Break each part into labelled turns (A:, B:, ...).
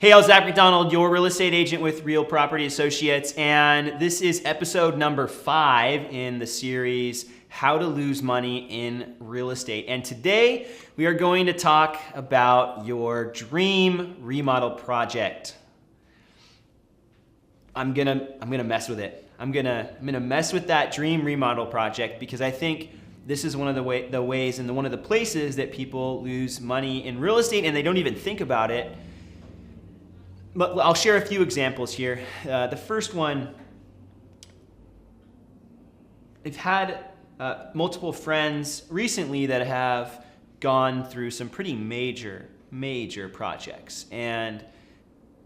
A: Hey, I'm Zach McDonald, your real estate agent with Real Property Associates, and this is episode number 5 in the series, How to Lose Money in Real Estate. And today we are going to talk about your dream remodel project. I'm gonna mess with it. I'm gonna mess with that dream remodel project because I think this is one of the ways and one of the places that people lose money in real estate and they don't even think about it. But I'll share a few examples here. The first one, I've had multiple friends recently that have gone through some pretty major projects, and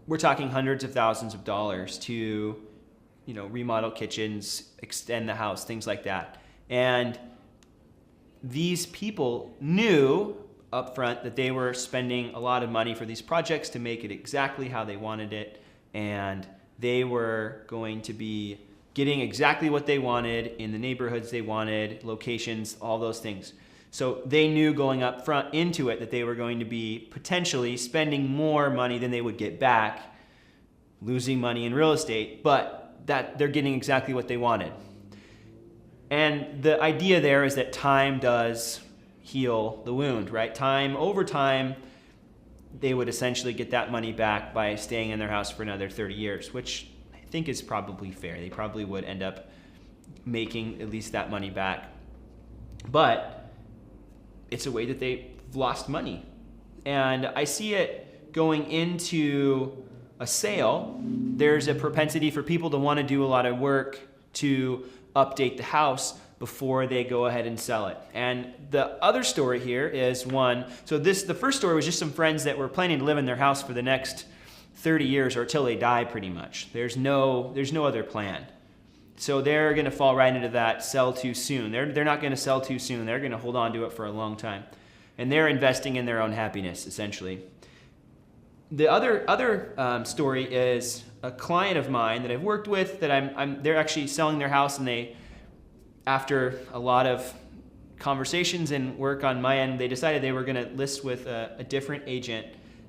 A: we're talking hundreds of thousands of dollars to, remodel kitchens, extend the house, things like that. And these people knew up front that they were spending a lot of money for these projects to make it exactly how they wanted it, and they were going to be getting exactly what they wanted in the neighborhoods they wanted, locations, all those things. So they knew going up front into it that they were going to be potentially spending more money than they would get back, losing money in real estate, but that they're getting exactly what they wanted. And the idea there is that time does heal the wound, right? Over time, they would essentially get that money back by staying in their house for another 30 years, which I think is probably fair. They probably would end up making at least that money back. But it's a way that they've lost money. And I see it going into a sale. There's a propensity for people to want to do a lot of work to update the house before they go ahead and sell it. And the other story here is the first story was just some friends that were planning to live in their house for the next 30 years or till they die pretty much. There's no other plan. So they're gonna fall right into that sell too soon. They're not gonna sell too soon. They're gonna hold on to it for a long time. And they're investing in their own happiness, essentially. The other story is a client of mine that I've worked with that they're actually selling their house, and after a lot of conversations and work on my end, they decided they were going to list with a different agent,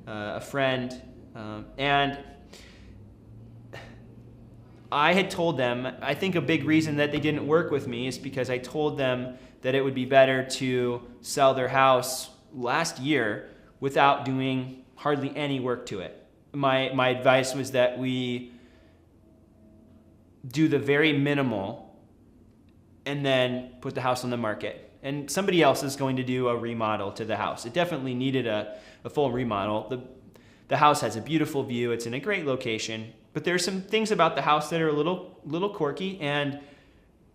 A: a friend, and I had told them, I think a big reason that they didn't work with me is because I told them that it would be better to sell their house last year without doing hardly any work to it. My advice was that we do the very minimal and then put the house on the market. And somebody else is going to do a remodel to the house. It definitely needed a full remodel. The house has a beautiful view. It's in a great location. But there's some things about the house that are a little quirky, and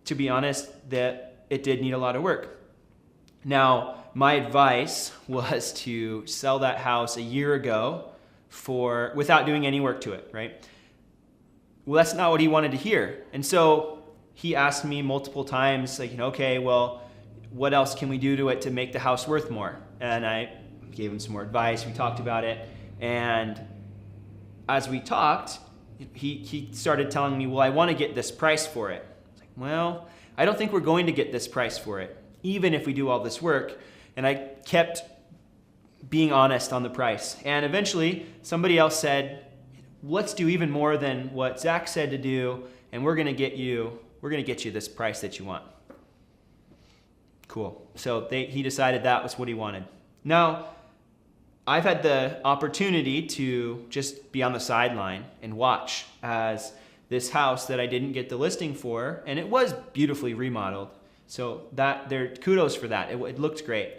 A: to be honest, that it did need a lot of work. Now, my advice was to sell that house a year ago without doing any work to it, right? Well, that's not what he wanted to hear. And so he asked me multiple times, okay, well, what else can we do to it to make the house worth more? And I gave him some more advice. We talked about it. And as we talked, he started telling me, well, I want to get this price for it. I was like, well, I don't think we're going to get this price for it, even if we do all this work. And I kept being honest on the price. And eventually, somebody else said, let's do even more than what Zach said to do, and we're going to get you this price that you want. Cool. So he decided that was what he wanted. Now, I've had the opportunity to just be on the sideline and watch as this house that I didn't get the listing for, and it was beautifully remodeled. So kudos for that. It looked great.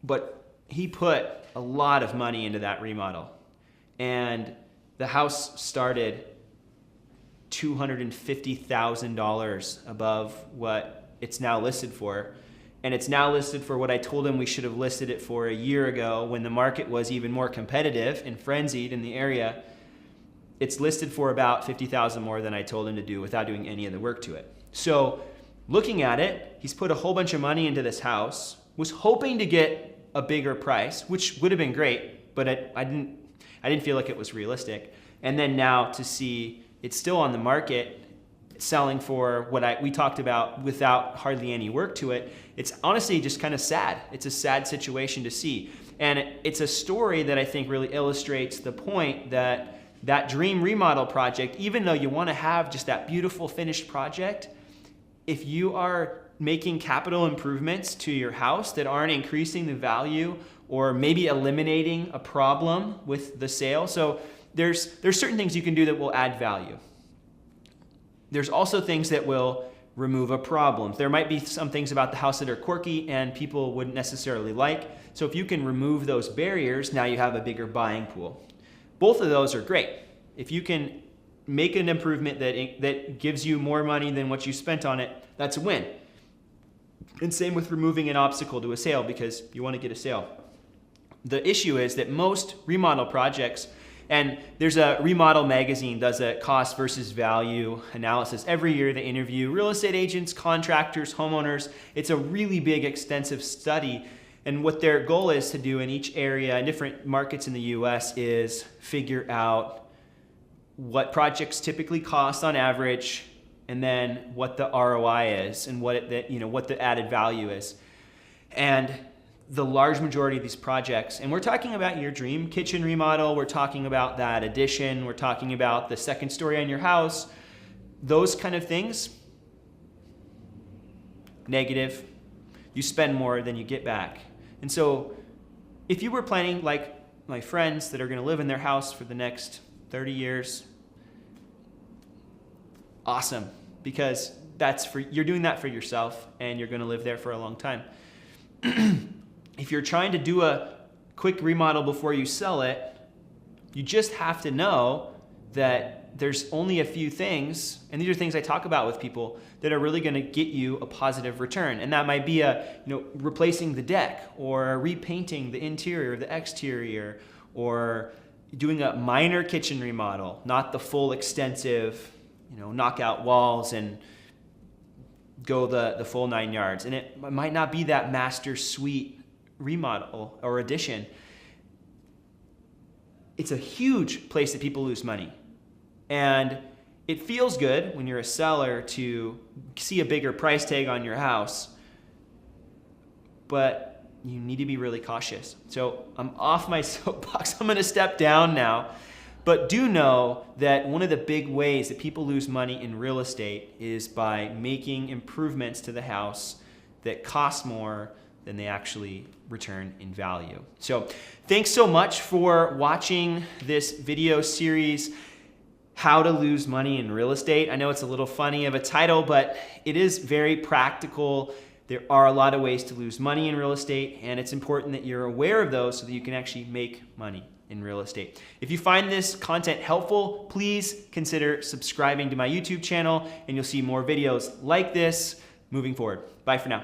A: But he put a lot of money into that remodel. And the house started $250,000 above what it's now listed for. And it's now listed for what I told him we should have listed it for a year ago when the market was even more competitive and frenzied in the area. It's listed for about $50,000 more than I told him to do without doing any of the work to it. So looking at it, he's put a whole bunch of money into this house, was hoping to get a bigger price, which would have been great, but I didn't feel like it was realistic. And then now to see it's still on the market, selling for what we talked about without hardly any work to it, it's honestly just kind of sad. It's a sad situation to see. And it's a story that I think really illustrates the point that that dream remodel project, even though you want to have just that beautiful finished project, if you are making capital improvements to your house that aren't increasing the value or maybe eliminating a problem with the sale. So there's certain things you can do that will add value. There's also things that will remove a problem. There might be some things about the house that are quirky and people wouldn't necessarily like. So if you can remove those barriers, now you have a bigger buying pool. Both of those are great. If you can make an improvement that gives you more money than what you spent on it, that's a win. And same with removing an obstacle to a sale because you want to get a sale. The issue is that most remodel projects, and there's a Remodel magazine does a cost versus value analysis. Every year they interview real estate agents, contractors, homeowners. It's a really big, extensive study. And what their goal is to do in each area, in different markets in the US, is figure out what projects typically cost on average, and then what the ROI is and what the added value is. And the large majority of these projects, and we're talking about your dream kitchen remodel, we're talking about that addition, we're talking about the second story on your house, those kind of things, negative. You spend more than you get back. And so if you were planning, like my friends that are going to live in their house for the next 30 years, awesome, because you're doing that for yourself and you're going to live there for a long time. If you're trying to do a quick remodel before you sell it, you just have to know that there's only a few things, and these are things I talk about with people, that are really going to get you a positive return. And that might be replacing the deck, or repainting the interior, the exterior, or doing a minor kitchen remodel, not the full extensive, knock out walls and go the full 9 yards. And it might not be that master suite remodel or addition. It's a huge place that people lose money. And it feels good when you're a seller to see a bigger price tag on your house, but you need to be really cautious. So I'm off my soapbox. I'm going to step down now. But do know that one of the big ways that people lose money in real estate is by making improvements to the house that cost more than they actually return in value. So thanks so much for watching this video series, How to Lose Money in Real Estate. I know it's a little funny of a title, but it is very practical. There are a lot of ways to lose money in real estate, and it's important that you're aware of those so that you can actually make money in real estate. If you find this content helpful, please consider subscribing to my YouTube channel, and you'll see more videos like this moving forward. Bye for now.